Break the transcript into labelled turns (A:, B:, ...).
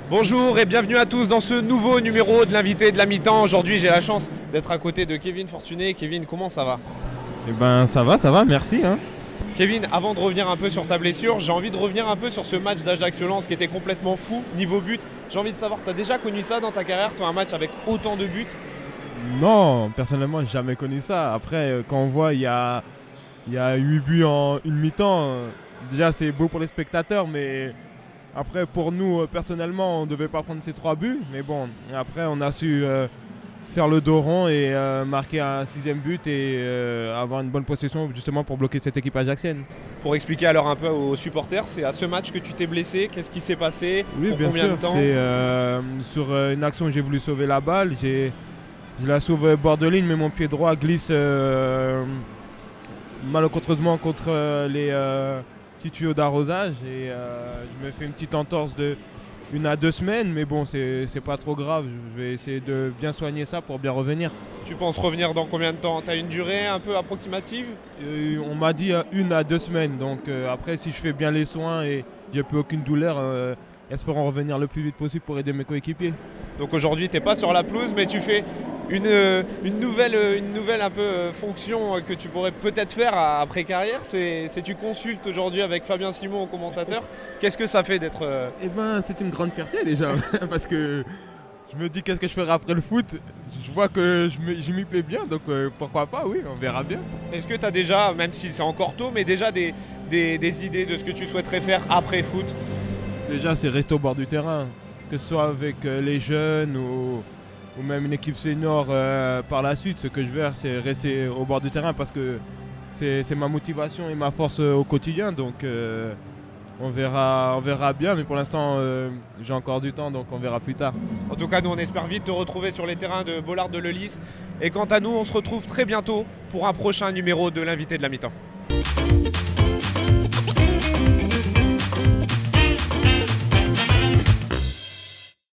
A: Bonjour et bienvenue à tous dans ce nouveau numéro de l'invité de la mi-temps. Aujourd'hui j'ai la chance d'être à côté de Kevin Fortuné. Kevin, comment ça va?
B: Eh ben ça va, merci.
A: Kevin, avant de revenir un peu sur ta blessure, j'ai envie de revenir un peu sur ce match d'Ajaccio-Lens qui était complètement fou, niveau but. J'ai envie de savoir, tu as déjà connu ça dans ta carrière, toi, un match avec autant de buts?
B: Non, personnellement, j'ai jamais connu ça. Après, quand on voit il y a 8 buts en une mi-temps, déjà c'est beau pour les spectateurs, mais après pour nous, personnellement, on ne devait pas prendre ces 3 buts. Mais bon, après on a su faire le dos rond et marquer un 6e but et avoir une bonne possession justement pour bloquer cette équipe ajaxienne.
A: Pour expliquer alors un peu aux supporters, c'est à ce match que tu t'es blessé, qu'est-ce qui s'est passé?
B: Oui,
A: pour
B: bien
A: combien
B: sûr,
A: de temps?
B: c'est sur une action où j'ai voulu sauver la balle. Je la sauve bord de ligne, mais mon pied droit glisse malencontreusement contre les petits tuyaux d'arrosage et je me fais une petite entorse de 1 à 2 semaines, mais bon, c'est pas trop grave. Je vais essayer de bien soigner ça pour bien revenir.
A: Tu penses revenir dans combien de temps? Tu as une durée un peu approximative?
B: On m'a dit 1 à 2 semaines, donc après si je fais bien les soins et j'ai plus aucune douleur, espérons revenir le plus vite possible pour aider mes coéquipiers.
A: Donc aujourd'hui, tu n'es pas sur la pelouse, mais tu fais une nouvelle un peu fonction que tu pourrais peut-être faire après carrière. C'est tu consultes aujourd'hui avec Fabien Simon au commentateur. Qu'est-ce que ça fait d'être...
B: Eh ben, c'est une grande fierté déjà, parce que je me dis qu'est-ce que je ferai après le foot. Je vois que je m'y plais bien, donc pourquoi pas, oui, on verra bien.
A: Est-ce que tu as déjà, même si c'est encore tôt, mais déjà des idées de ce que tu souhaiterais faire après foot?
B: Déjà, c'est rester au bord du terrain, que ce soit avec les jeunes ou même une équipe senior par la suite. Ce que je veux faire, c'est rester au bord du terrain parce que c'est ma motivation et ma force au quotidien. Donc on verra bien, mais pour l'instant, j'ai encore du temps, donc on verra plus tard.
A: En tout cas, nous, on espère vite te retrouver sur les terrains de Bollaert de Lellis. Et quant à nous, on se retrouve très bientôt pour un prochain numéro de l'invité de la mi-temps.